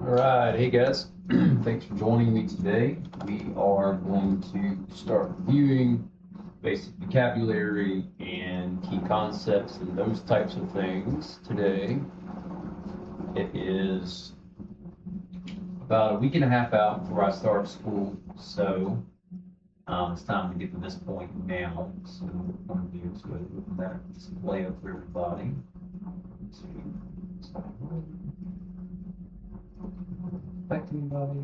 All right, hey guys, thanks for joining me today. We are going to start reviewing basic vocabulary and key concepts and those types of things today. It is about a week and a half out before I start school, so it's time to get to this point now. So what I'm going to do is go ahead and open that display up for everybody. Affect anybody?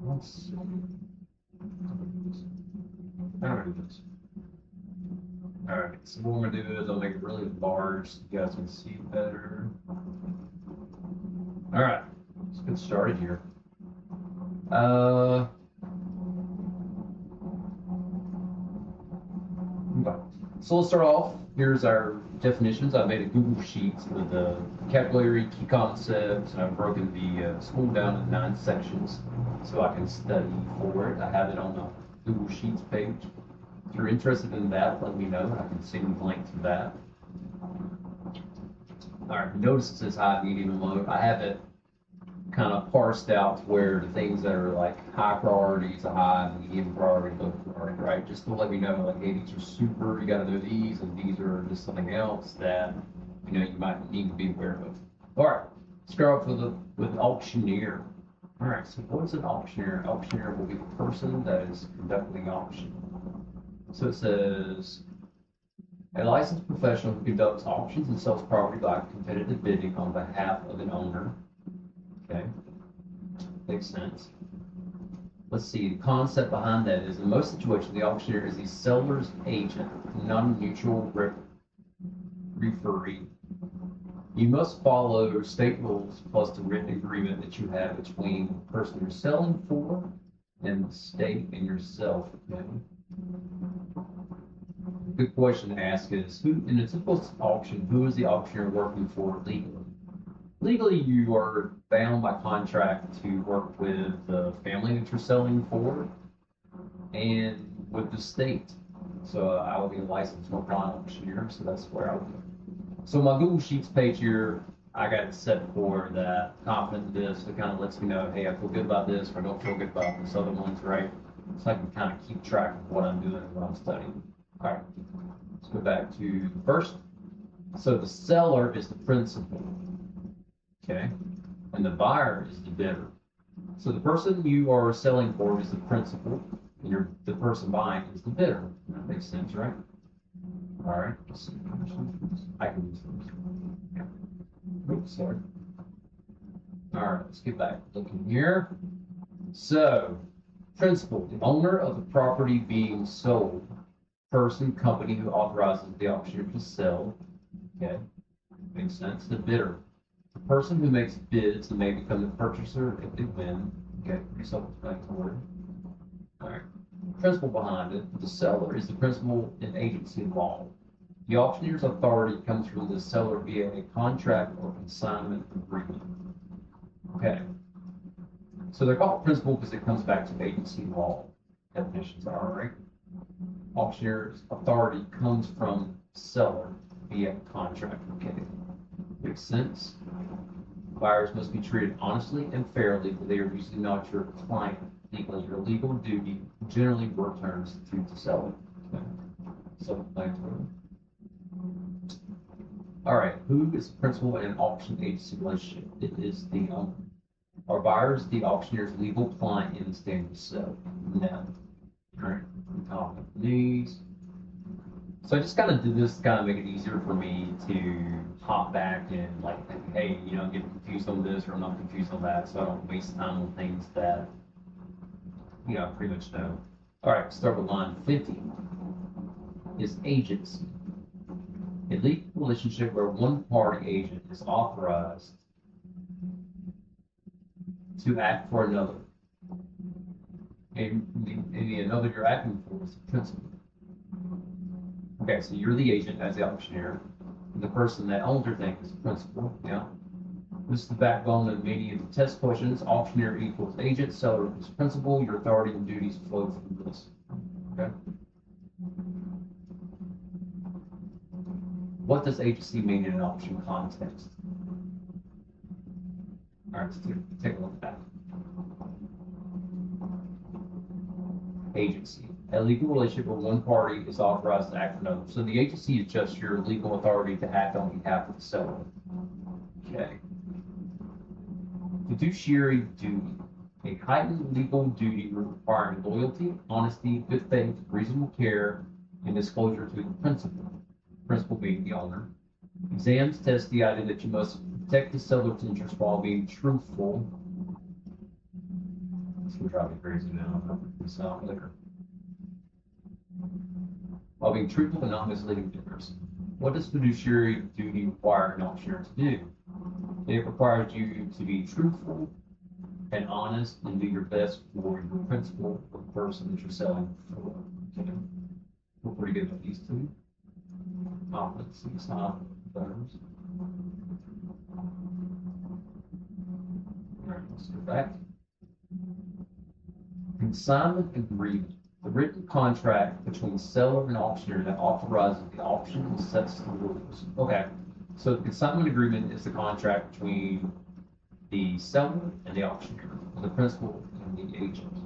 Let's see. Alright, so what we're gonna do is I'll make it really large so you guys can see better. Alright, let's get started here. So let's start off. Here's our definitions. I made a Google Sheets with the vocabulary, key concepts, and I've broken the school down into 9 sections so I can study for it. I have it on the Google Sheets page. If you're interested in that, let me know. I can send you the link to that. All right, notice it says high, medium, and low. I have it kind of parsed out to where the things that are like high priorities, a high, medium priority, low priority, right? Just to let me know, like, hey, these are super, you got to do these, and these are just something else that, you know, you might need to be aware of. All right, let's start off with auctioneer. All right, so what is an auctioneer? Auctioneer will be the person that is conducting the auction. So it says, a licensed professional who conducts auctions and sells property by competitive bidding on behalf of an owner. Okay, makes sense. Let's see, the concept behind that is in most situations, the auctioneer is the seller's agent, not a mutual referee. You must follow state rules plus the written agreement that you have between the person you're selling for and the state and yourself. Okay? Good question to ask is, who, in a typical auction, who is the auctioneer working for legally? Legally, you are bound by contract to work with the family that you're selling for and with the state. So I will be a licensed auctioneer, so that's where I would go. So my Google Sheets page here, I got it set for that, confident in this. It kind of lets me know, hey, I feel good about this, or I don't feel good about this other ones, right? So I can kind of keep track of what I'm doing and what I'm studying. All right, let's go back to the first. So the seller is the principal. Okay, and the buyer is the bidder. So the person you are selling for is the principal, and the person buying is the bidder. That makes sense, right? All right. I can use those. Oops, sorry. All right, let's get back looking here. So, principal, the owner of the property being sold, person, company who authorizes the auctioneer to sell. Okay, makes sense. The bidder. The person who makes bids and may become the purchaser if they win. Okay, pretty self-explanatory. All right. Principle behind it. The seller is the principal in agency law. The auctioneer's authority comes from the seller via a contract or consignment agreement. Okay. So they're called principal because it comes back to agency law definitions. All right. Auctioneer's authority comes from seller via contract. Okay. Makes sense. Buyers must be treated honestly and fairly, but they are usually not your client. Legally, your legal duty generally returns to the seller. Okay. Self-explanatory. All right, who is the principal in an auction agency relationship? It is the owner. Are buyers the auctioneer's legal client in the stand to sell? No. All right, we talk about these. So I just kind of did this to kind of make it easier for me to hop back and like, hey, you know, get confused on this or I'm not confused on that, so I don't waste time on things that, you know, pretty much know. All right, start with line 50. Is agency. A legal relationship where one party agent is authorized to act for another. And the another you're acting for is the principal. Okay, so you're the agent as the auctioneer, and the person that owns your thing is the principal. Yeah. This is the backbone of many of the test questions. Auctioneer equals agent, seller equals principal. Your authority and duties flow from this. Okay. What does agency mean in an auction context? All right, let's take a look at that. Agency. A legal relationship where one party is authorized to act for another. So the agency is just your legal authority to act on behalf of the seller. Okay. Fiduciary duty. A heightened legal duty requiring loyalty, honesty, good faith, reasonable care, and disclosure to the principal being the owner. Exams test the idea that you must protect the seller's interest while being truthful. This will drive me crazy now. I'll put this out later. While being truthful and not misleading vendors. What does fiduciary duty require an auctioneer to do? It requires you to be truthful and honest and do your best for your principal or the person that you're selling for. Okay. We're pretty good with these two. Let's see, it's not those. All right, let's go back. Consignment agreement. The written contract between seller and auctioneer that authorizes the auction and sets the rules. Okay, so the consignment agreement is the contract between the seller and the auctioneer, the principal and the agent.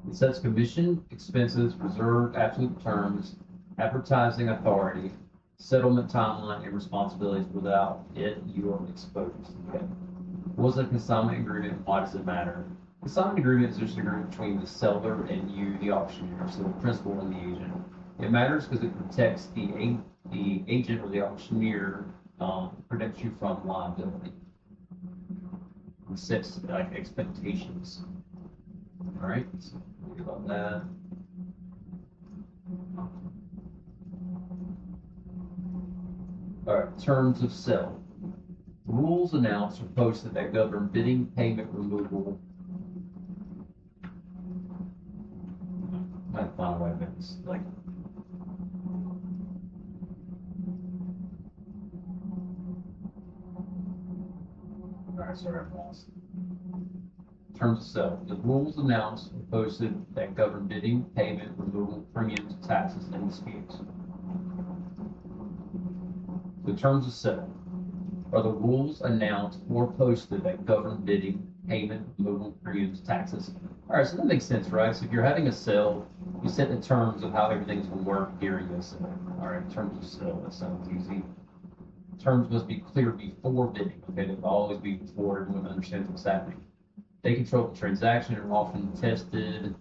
It sets commission, expenses, reserve, absolute terms, advertising authority, settlement timeline, and responsibilities. Without it, you are exposed. Okay. What is a consignment agreement? Why does it matter? Consignment agreement is just an agreement between the seller and you, the auctioneer, so the principal and the agent. It matters because it protects the agent or the auctioneer, protects you from liability. It sets like expectations. All right, so think about that. All right, terms of sale. Rules announced or posted that govern bidding, payment, removal. Might find a way to make this like. All right, sorry, I'm lost. Terms of sale. The rules announced or posted that govern bidding, payment, removal, premiums, taxes, and disputes. The terms of sale are the rules announced or posted that govern bidding, payment, removal, premiums, taxes. All right, so that makes sense, right? So if you're having a sale, you set the terms of how everything's going to work during the sale. All right, terms of sale, that sounds easy. Terms must be clear before bidding. Okay, they'll always be before everyone understands what's happening. They control the transaction and are often tested.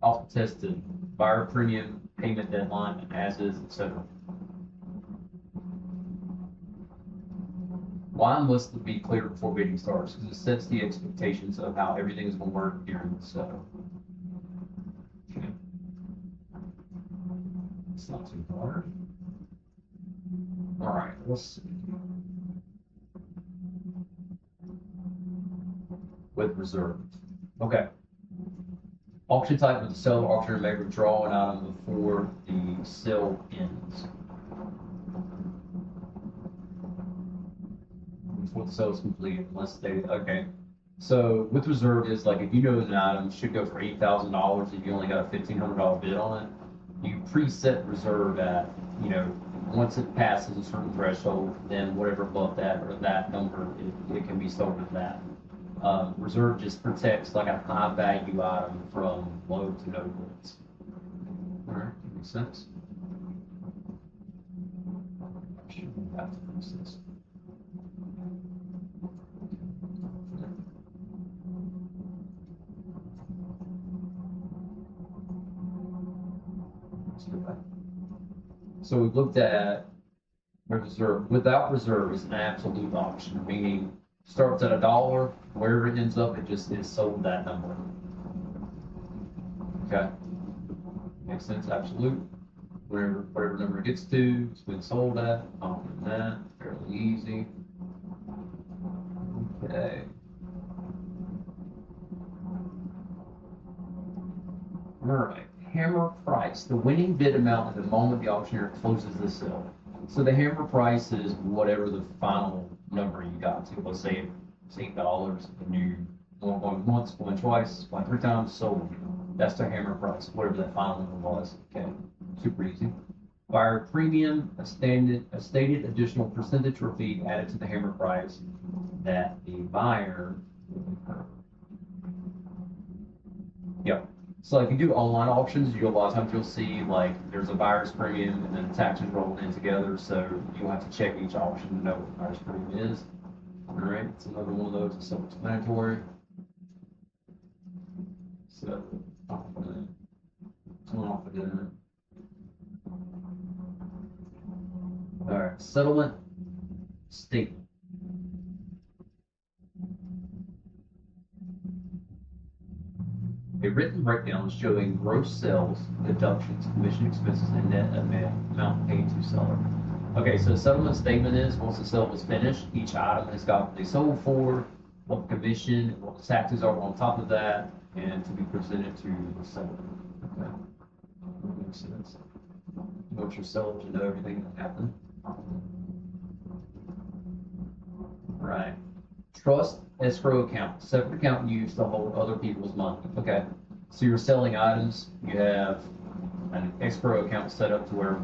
Often tested buyer premium, payment deadline, as is, etc. Why must it be clear before bidding starts? Because it sets the expectations of how everything is going to work during the sale. Okay. It's not too hard. All right, let's see. With reserve. Okay. Auction type with the seller or auctioneer may withdraw an item before the sale ends. Before the sale is completed, unless stated. Okay. So with reserve is like if you know an item should go for $8,000, if you only got a $1,500 bid on it, you preset reserve at, you know, once it passes a certain threshold, then whatever above that or that number, it can be sold at that. Reserve just protects like a high value item from low to no bids. All right, makes sense. I shouldn't have to fix this. So we looked at reserve. Without reserve is an absolute auction, meaning starts at $1, wherever it ends up, it just is sold that number. Okay, makes sense. Absolute. Whatever number it gets to, it's been sold at. Confident in that. Fairly easy. Okay. All right. Hammer price, the winning bid amount at the moment the auctioneer closes the sale. So the hammer price is whatever the final number you got to. Let's say It's $8. And you going once, going twice, going 3 times, sold. That's the hammer price, whatever that final number was. Okay, super easy. Buyer premium, a stated additional percentage or fee added to the hammer price that the buyer will incur. Yep. So like you do online auctions, a lot of times you'll see like there's a buyer's premium and then the taxes rolled in together. So you'll have to check each auction to know what the buyer's premium is. All right, it's another one of those. It's self-explanatory. So turn off of that. All right, settlement statement. A written breakdown showing gross sales, deductions, commission expenses, and net amount paid to seller. Okay, so the settlement statement is once the sale was finished, each item has got what they sold for, what the commission, and what the taxes are on top of that, and to be presented to the seller. Okay, that makes sense. You want your seller to know everything that happened. Right. Trust escrow account, separate account used to hold other people's money. Okay, so you're selling items, you have an escrow account set up to where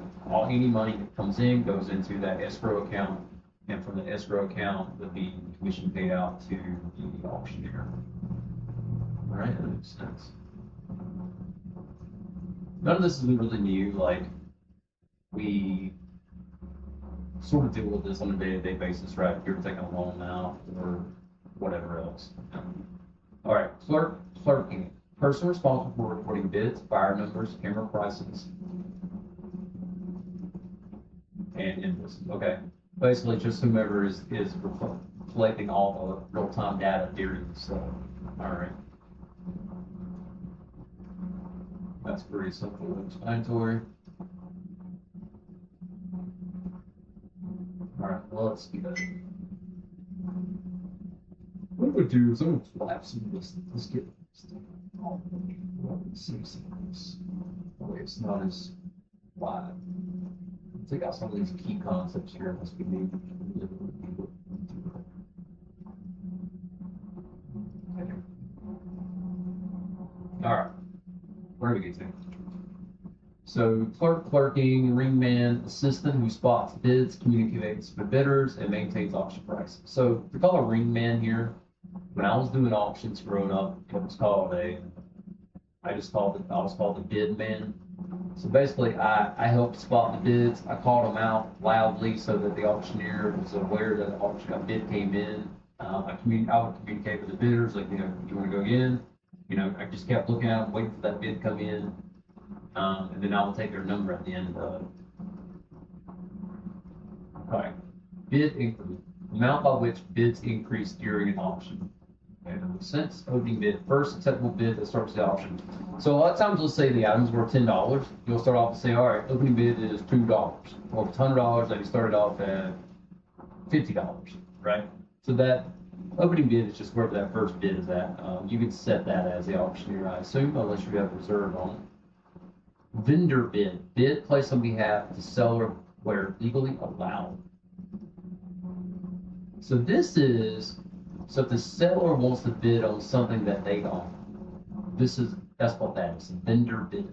any money that comes in goes into that escrow account, and from the escrow account would be commission paid out to the auctioneer. All right, that makes sense. None of this is really new. Like we sort of deal with this on a day-to-day basis, right? If you're taking a loan out or whatever else. All right, clerking. Person responsible for recording bids, buyer numbers, hammer prices, and invoices. Okay, basically just whomever is collecting all the real-time data during the sale. All right, that's pretty simple, explanatory. All right, well, let's do that. What I'm gonna do is I'm gonna collapse some of this. Let's get this. It's not as wide. Take out some of these key concepts here unless we need. All right, where do we get to? So clerking, ringman, assistant who spots bids, communicates with bidders, and maintains auction price. So we call a ringman here. When I was doing auctions growing up, it was called I was called a bid man. So basically, I helped spot the bids. I called them out loudly so that the auctioneer was aware that a bid came in. I would communicate with the bidders, like, you want to go in? I just kept looking at them, waiting for that bid to come in. And then I will take their number at the end of it. All right, bid increment, amount by which bids increase during an auction. Okay, that makes sense. Opening bid, first acceptable bid that starts the auction. So a lot of times, let's say the item's worth $10. You'll start off and say, all right, opening bid is $2. Or if it's $100, then you started off at $50, right? So that opening bid is just wherever that first bid is at. You can set that as the auctioneer, I assume, unless you have a reserve on it. Vendor bid placed on behalf of the seller where legally allowed. So if the seller wants to bid on something that they own, that's what that is, vendor bid.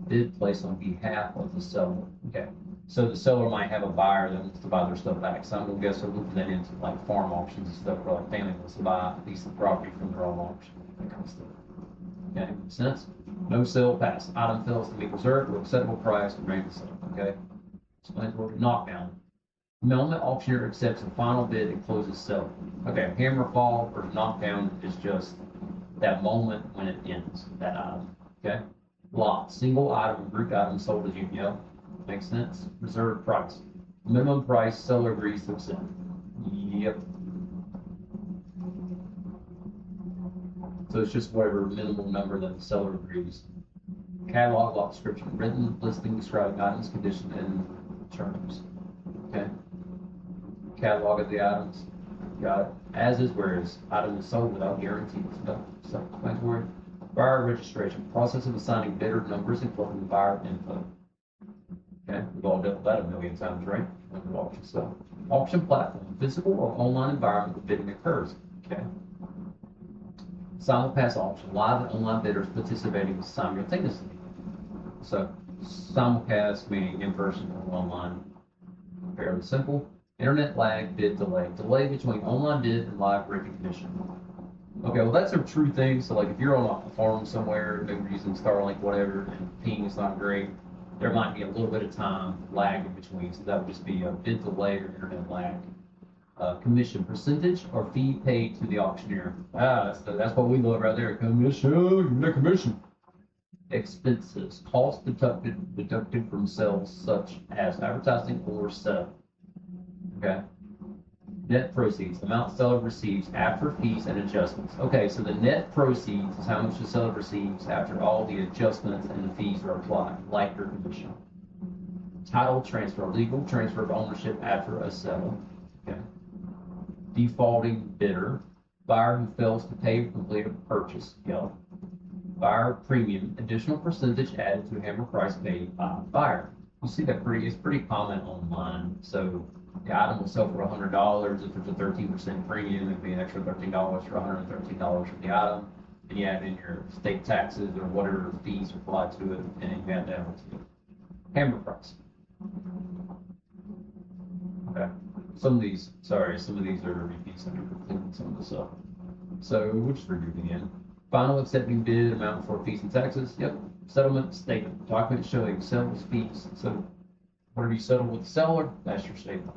Bid placed on behalf of the seller. Okay, so the seller might have a buyer that wants to buy their stuff back. So I'm gonna guess they're looking that into like farm auctions and stuff, where like family wants to buy a piece of property from their own auction, that kind of stuff. Okay, makes sense? No sale pass. Item fails to be reserved or acceptable price to bring the sale. Okay. Explanatory. Knockdown. Moment auctioneer accepts the final bid and closes sale. Okay, hammer fall or knockdown is just that moment when it ends, that item. Okay. Lot. Single item or group item sold as union. Makes sense? Reserve price. Minimum price seller agrees to accept. Yep. So it's just whatever minimum number that the seller agrees. Catalog lot description, written listing describing items, condition, and terms. Okay. Catalog of the items. Got it. As is, whereas item is sold without guarantee. Self-explanatory. Buyer registration. Process of assigning bidder numbers and collecting the buyer info. Okay. We've all dealt with that a million times, right? When we auction stuff. Auction platform, physical or online environment where bidding occurs. Okay. Simulcast auction, live and online bidders participating simultaneously. So simulcast meaning in person or online. Fairly simple. Internet lag, bid delay. Delay between online bid and live recognition. Okay, well that's a true thing. So like if you're on a farm somewhere, maybe you're using Starlink, whatever, and ping is not great, there might be a little bit of time lag in between. So that would just be a bid delay or internet lag. Commission percentage or fee paid to the auctioneer. That's what we love right there. Commission, the commission. Expenses, cost deducted from sales such as advertising or setup. Okay. Net proceeds, amount seller receives after fees and adjustments. Okay, so the net proceeds is how much the seller receives after all the adjustments and the fees are applied, like your commission. Title transfer, legal transfer of ownership after a sale. Okay. Defaulting bidder, buyer who fails to pay or complete a purchase. Yellow. Buyer premium, additional percentage added to hammer price paid by buyer. You see that it's pretty common online. So the item will sell for $100. If there's a 13% premium, it'd be an extra $13 for $113 for the item. And you add in your state taxes or whatever fees applied to it, and then you add that onto it. Hammer price. Okay. Some of these are repeats. I'm cleaning some of this up. So we'll just review it again. Final accepting bid, amount for fees and taxes. Yep. Settlement statement. Document showing sales fees. So whatever you settle with the seller, that's your statement.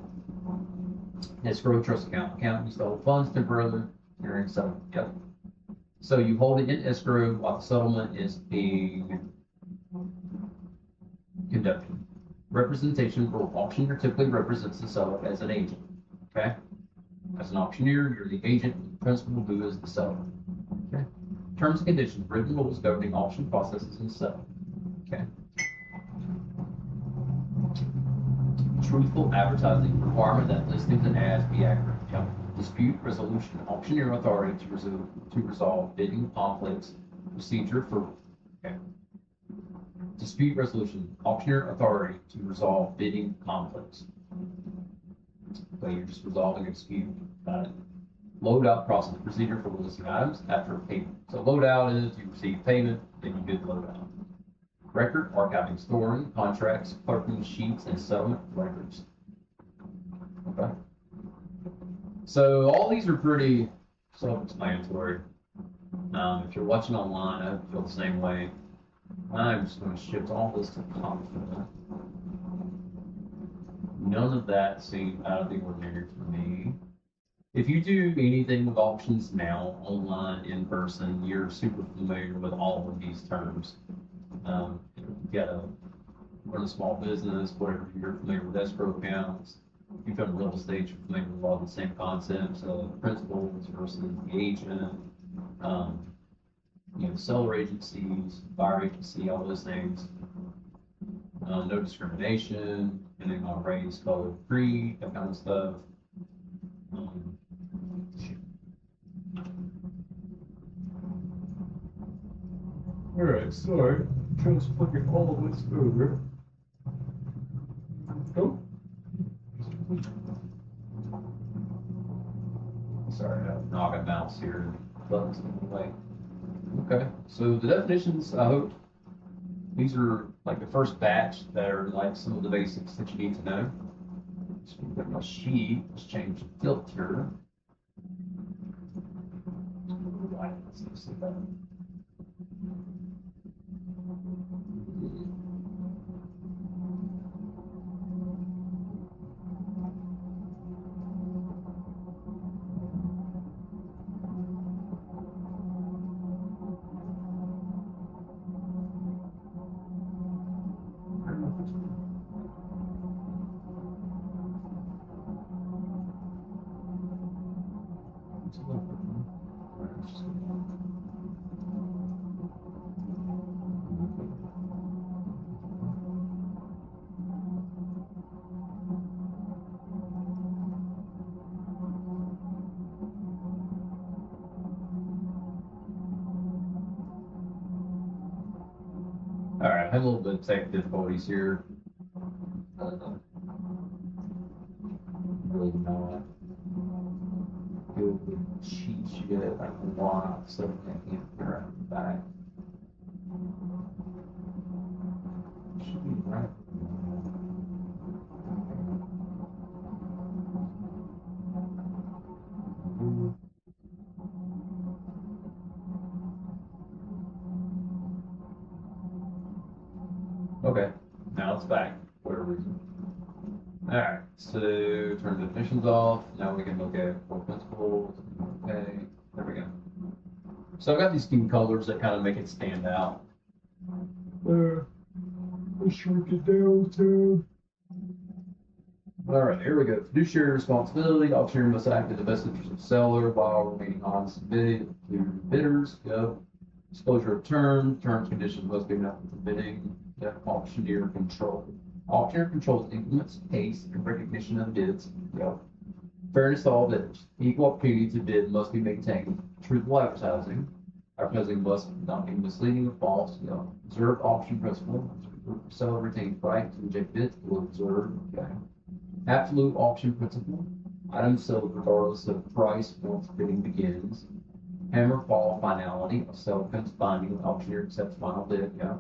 Escrow trust account. Account you settle funds temporarily during settlement. Yep. So you hold it in escrow while the settlement is being conducted. Representation for auctioneer typically represents the seller as an agent. Okay. As an auctioneer, you're the agent and the principal who is the seller. Okay. Terms and conditions, written rules governing auction processes and settlement. Okay. Truthful advertising, requirement that listings and ads be accurate. Yep. Dispute resolution, auctioneer authority to resolve bidding conflicts, procedure for. Okay. Dispute resolution, auctioneer authority to resolve bidding conflicts. Okay, you're just resolving a dispute. Got it. Loadout process, procedure for listing items after payment. So loadout is you receive payment, then you bid loadout. Record, archiving, storing, contracts, clerking sheets, and settlement records. Okay. So all these are pretty self-explanatory. If you're watching online, I feel the same way. I'm just going to shift all this to confident. None of that seemed out of the ordinary for me. If you do anything with auctions now, online, in person, you're super familiar with all of these terms. You gotta run a small business, whatever, you're familiar with escrow accounts. If you've done real estate, you're familiar with all the same concepts of principals versus the agent, seller agencies, buyer agency, all those things. No discrimination, depending on race, color, creed, that kind of stuff. All right, sorry, just flicking all of this over. Go. Sorry, I got a mouse here. Buttons in the way. Okay, so the definitions, I hope these are like the first batch that are like some of the basics that you need to know. So put my sheet, let's change the filter. Let's see that. All right, I have a little bit of tech difficulties here. really not good with cheat sheet. I have a lot of stuff I can't figure out the back. Should be right. Okay, now it's back for whatever reason. Alright, so turn definitions off. Now we can look at core principles. Okay, there we go. So I've got these scheme colors that kind of make it stand out. Let's shrink it down to. Alright, here we go. Fiduciary responsibility. Auctioneer must act in the best interest of seller while remaining honest and bidding to bidders. Yep. Disclosure of terms. Terms, conditions must be met with the bidding. Yep. Auctioneer control. Auctioneer controls implements, pace, and recognition of bids. Yep. Fairness to all bidders. Equal opportunity to bid must be maintained. Truthful advertising. Advertising must not be misleading or false. Yep. Observe auction principle. Seller retains right to reject bids or observe. Okay. Absolute auction principle. Items sold regardless of price once bidding begins. Hammer fall finality. A seller comes binding. Auctioneer accepts final bid. Yeah.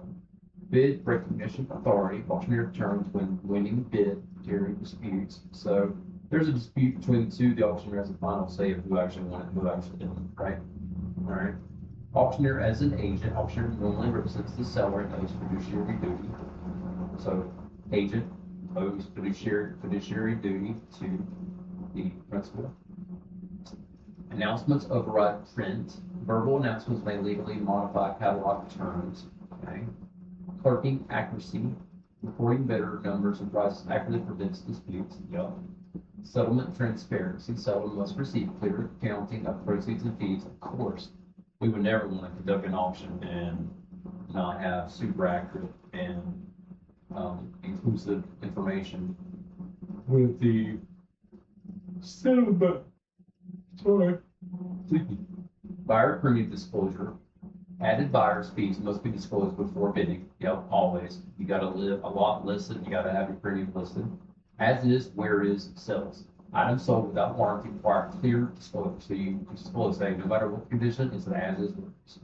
Bid recognition authority. Auctioneer determines when winning bid during disputes. So there's a dispute between the two. The auctioneer has a final say of who actually won it and who actually didn't. Right. All right. Auctioneer as an agent. Auctioneer normally represents the seller and owes fiduciary duty. So agent owes fiduciary duty to the principal. Announcements override print. Verbal announcements may legally modify catalog terms. Okay. Clerking accuracy. Reporting bidder numbers and prices accurately prevents disputes. Yep. Settlement transparency. Settlement must receive clear accounting of proceeds and fees. Of course, we would never want to conduct an auction and not have super accurate and inclusive information with the settlement. Sorry. Buyer premium disclosure. Added buyer's fees must be disclosed before bidding. Yep, always. You got to live a lot listed. You got to have your premium listed. As is, where is, sells. Items sold without warranty require clear disclosure. So you disclose that no matter what condition, it's an as is, where is.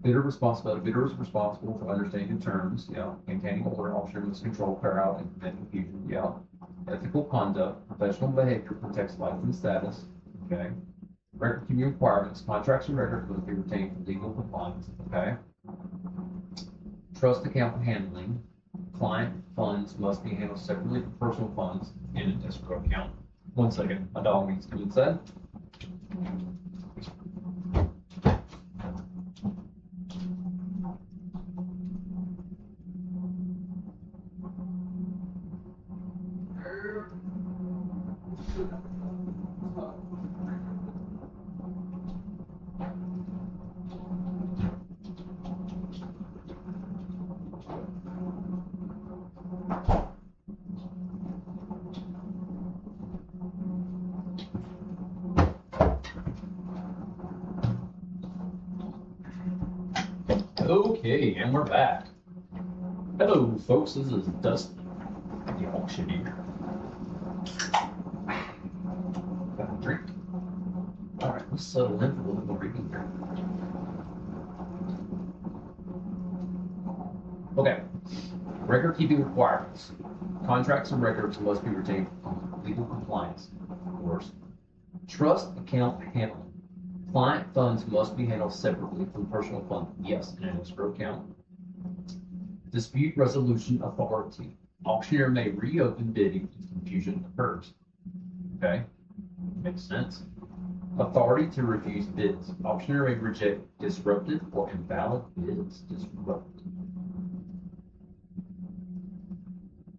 Bidder responsibility. Bidder is responsible for understanding terms. Yeah. Maintaining order. Auctioneer must control crowd and prevent confusion. Yeah. Ethical conduct. Professional behavior protects life and status. Okay. Record keeping requirements. Contracts and records must be retained for legal compliance. Okay. Trust account handling. Client funds must be handled separately from personal funds in an escrow account. 1 second. My dog needs to come inside. Okay, and we're back. Hello, folks. This is Dustin, the auctioneer. Got a drink. All right, let's settle in for a little more reading here. Okay, record keeping requirements. Contracts and records must be retained for legal compliance, of course. Trust account handling. Client funds must be handled separately from personal funds. Yes, in an escrow account. Dispute resolution authority. Auctioneer may reopen bidding if confusion occurs. Okay, makes sense. Authority to refuse bids. Auctioneer may reject disruptive or invalid bids. Disruptive.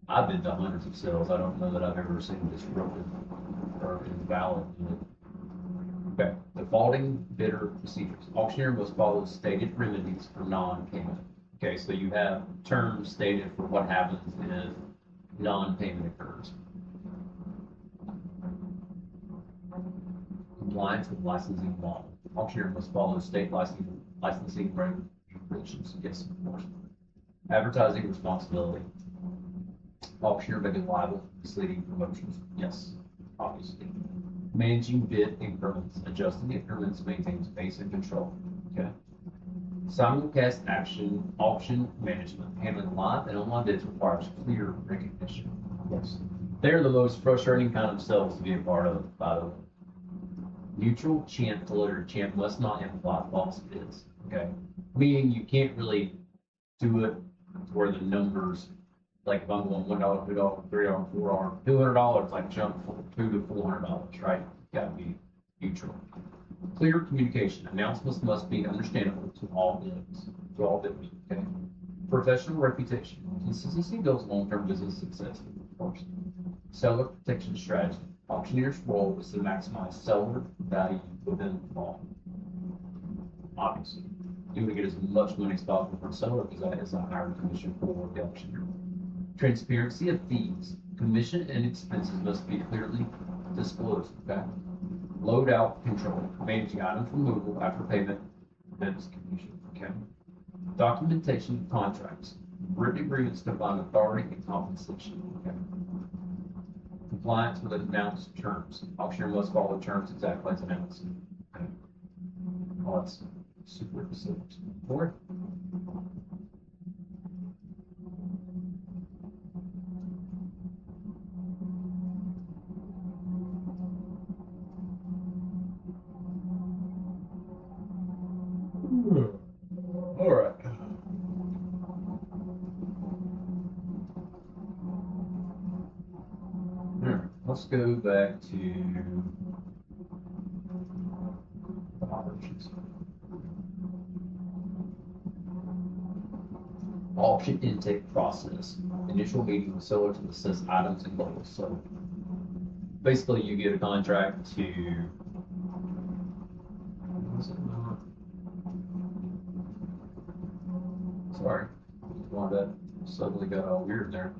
I've been to hundreds of sales. I don't know that I've ever seen disruptive or invalid bid. Okay, defaulting bidder procedures. Auctioneer must follow stated remedies for non-payment. Okay, so you have terms stated for what happens if non-payment occurs. Compliance with licensing law. Auctioneer must follow state licensing regulations. Yes, of course. Advertising responsibility. Auctioneer may be liable for misleading promotions. Yes. obviously. Managing bid increments, adjusting increments, maintains basic control. Okay. Simulcast action, auction management, handling live and online bids requires clear recognition. Yes. They're the most frustrating kind of sales to be a part of, by the way. Neutral chant delivery. Chant must not imply false bids. Okay. Meaning you can't really do it where the numbers, like if I'm going $1, $2, $3, $4, $200, like jump from $2 to $400, right? You gotta be neutral. Clear communication. Announcements must be understandable to all bids, okay? Professional reputation. Consistency builds long-term business success, of course. Seller protection strategy. Auctioneer's role is to maximize seller value within the law. Obviously, you want to get as much money as possible from the seller because that is a higher commission for the auctioneer. Transparency of fees. Commission and expenses must be clearly disclosed, okay? Load out control. Managing items removal after payment. That is commission, okay? Documentation of contracts. Written agreements define authority and compensation, okay? Compliance with announced terms. Auctioneer must follow terms exactly as announced. Okay. Oh, that's super simple. All right. Let's go back to the operations. Auction intake process. Initial meeting with seller to assess items and goals. So basically you get a contract to sorry, that suddenly got all weird there.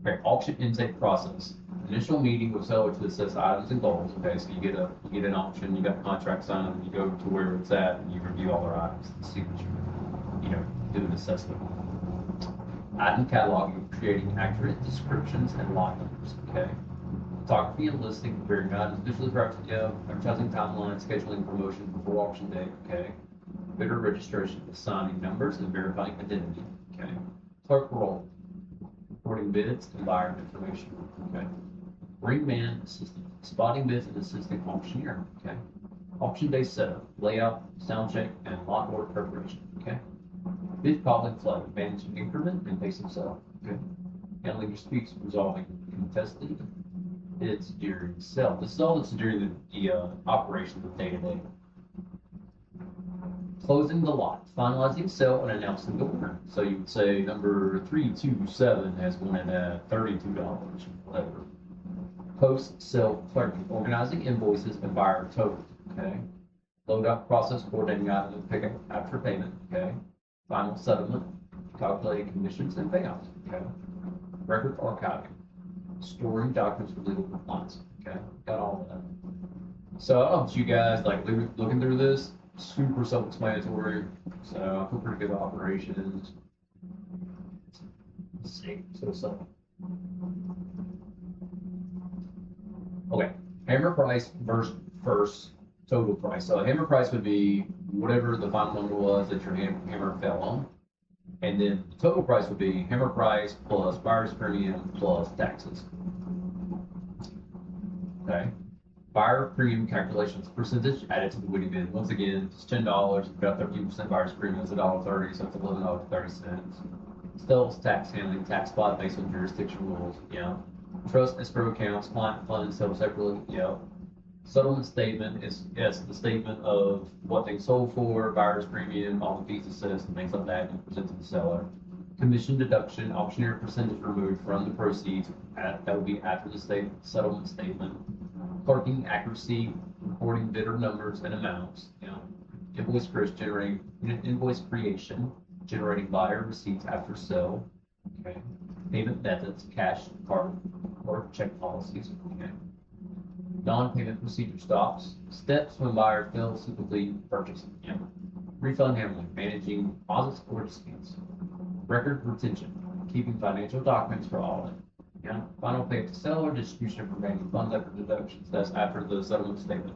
Okay, auction intake process. Initial meeting with seller to assess items and goals. Okay, so you get an auction, you got a contract signed, and you go to where it's at, and you review all their items and see what you do an assessment. Item cataloging, creating accurate descriptions and lot numbers. Okay. Photography and listing, preparing items, visually advertising timeline, scheduling promotions before auction day. Okay. Bidder registration, assigning numbers and verifying identity. Okay. Clerk role, reporting bids and buyer information. Okay. Ringman assistant, spotting bids and assisting auctioneer. Okay. Auction day setup, layout, sound check, and lot order preparation. Okay. Bid calling flow, managing increment and pace of sale. Okay. Handling disputes, resolving contested bids during sale. This is all that's during the operation of the day-to-day. Closing the lot, finalizing sale and announcing the winner. So you would say number 327 has won at $32, whatever. Post-sale clerking, organizing invoices and buyer totals. Okay. Load up process, coordinating items and pickup after payment. Okay. Final settlement, calculating commissions and payouts. Okay. Record archiving, storing documents for legal compliance. Okay. Got all of that. So I don't know if you guys like looking through this. Super self-explanatory, so I feel pretty good about operations. So. Okay, hammer price versus first total price. So a hammer price would be whatever the final number was that your hammer fell on, and then the total price would be hammer price plus buyer's premium plus taxes. Okay. Buyer premium calculations percentage added to the winning bid. Once again, it's $10. You've got 13% buyer's premium, it's $1.30, so it's $11.30. Sales tax handling, tax spot based on jurisdiction rules. Yeah. Trust escrow accounts, client funds, settled separately. Yeah. Settlement statement is the statement of what they sold for, buyer's premium, all the fees assessed, and things like that. You present to the seller. Commission deduction, auctioneer percentage removed from the proceeds. That would be after the settlement statement. Clerking accuracy, recording bidder numbers and amounts. Invoice creation, generating buyer receipts after sale. Okay. Payment methods, cash, card, or check policies. Okay. Non-payment procedure stops. Steps when buyer fails to complete purchase. Yeah. Refund handling, managing deposits or disputes. Record retention, keeping financial documents for audit. Yeah, final pay to seller, distribution of remaining funds after deductions, that's after the settlement statement.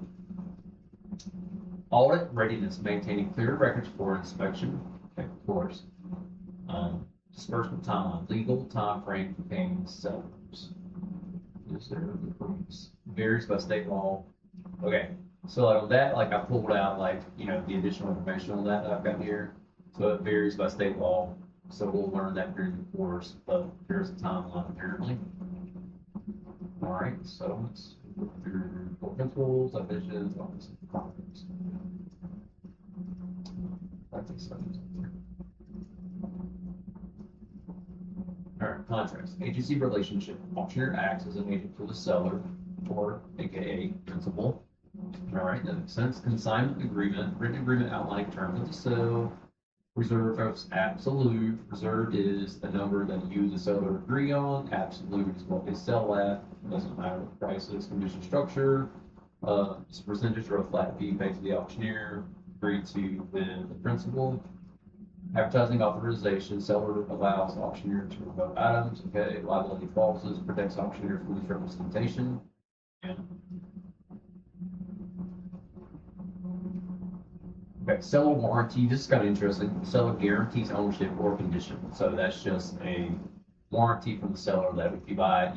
Audit readiness, maintaining clear records for inspection, okay, of course. Disbursement timeline, legal time frame for paying sellers. Is there varies by state law. Okay, so like on that, like I pulled out like, the additional information on that I've got here. So it varies by state law. So we'll learn that during the course, but here's the timeline apparently. All right, so let's go through core principles, divisions, all this concepts. All right, contracts. Agency relationship. Auctioneer acts as an agent for the seller, or AKA principal. All right, that makes sense. Consignment agreement, written agreement outlining terms of the sale. Reserve is absolute. Reserved is the number that you, the seller, agree on. Absolute is what they sell at. It doesn't matter what the price is. Condition structure. It's a percentage or a flat fee paid to the auctioneer. Agreed to with the principal. Advertising authorization. Seller allows auctioneer to revoke items. Okay. Liability clauses protects auctioneer from misrepresentation. Yeah. Okay, seller warranty, this is kind of interesting. The seller guarantees ownership or condition. So that's just a warranty from the seller that if you buy it,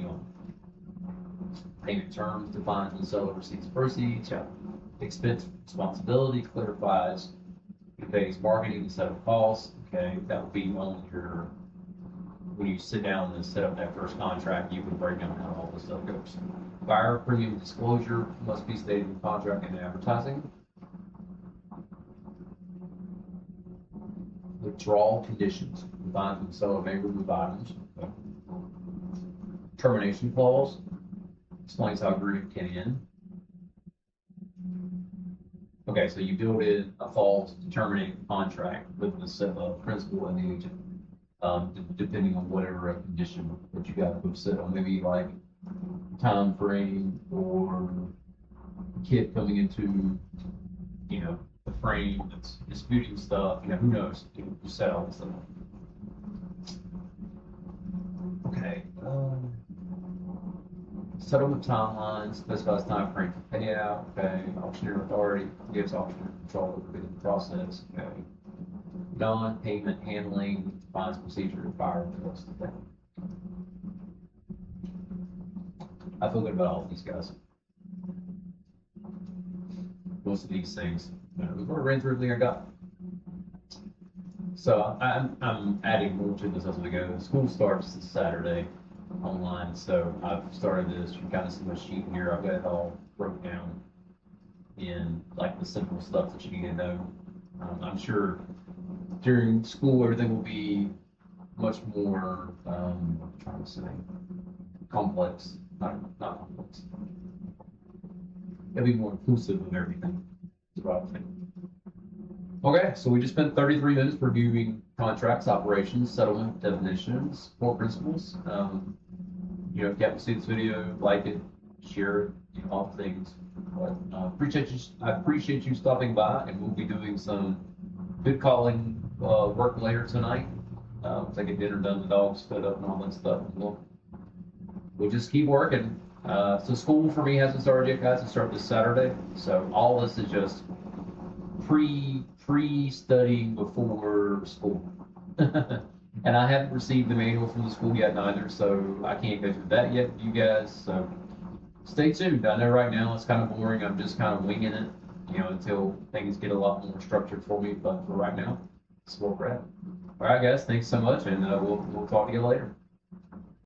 payment terms defined when the seller receives proceeds. Yeah. Expense responsibility clarifies who pays marketing instead of costs. Okay, that would be on your, when you sit down and set up that first contract, you would break down how all this stuff goes. Buyer premium disclosure must be stated in the contract and advertising. Withdrawal conditions, defines when the seller may remove items. Okay. Termination clause explains how agreement can end. Okay, so you build in a clause to terminate the contract with the principal and the agent, depending on whatever condition that you got to set on, maybe like time frame or kid coming into, the frame that's disputing stuff, who knows? You set all this stuff. Okay. Settlement timelines specifies time frame for payout. Okay. Auctioneer authority gives auctioneer control over the process. Okay. Non-payment handling defines procedure to fire the rest of that. I feel good about all of these guys. Most of these things. We're going to run through everything I got. So I'm adding more to this as we go. School starts this Saturday online, so I've started this. You kind of see my sheet here. I've got it all broken down in like the simple stuff that you need to know. I'm sure during school everything will be much more, I'm trying to say, complex. Not complex. It'll be more inclusive of everything. Is what I think. Okay, so we just spent 33 minutes reviewing contracts, operations, settlement, definitions, core principles. If you happen to see this video, like it, share it, all the things. But I appreciate you stopping by, and we'll be doing some good calling work later tonight. Once I get dinner done, the dogs fed up and all that stuff. We'll just keep working. So school for me hasn't started yet, guys. It starts this Saturday. So all this is just pre-studying before school. And I haven't received the manual from the school yet neither, so I can't go through that yet with you guys. So stay tuned. I know right now it's kind of boring. I'm just kind of winging it, until things get a lot more structured for me. But for right now, it's where we're at. All right, guys. Thanks so much, and we'll talk to you later.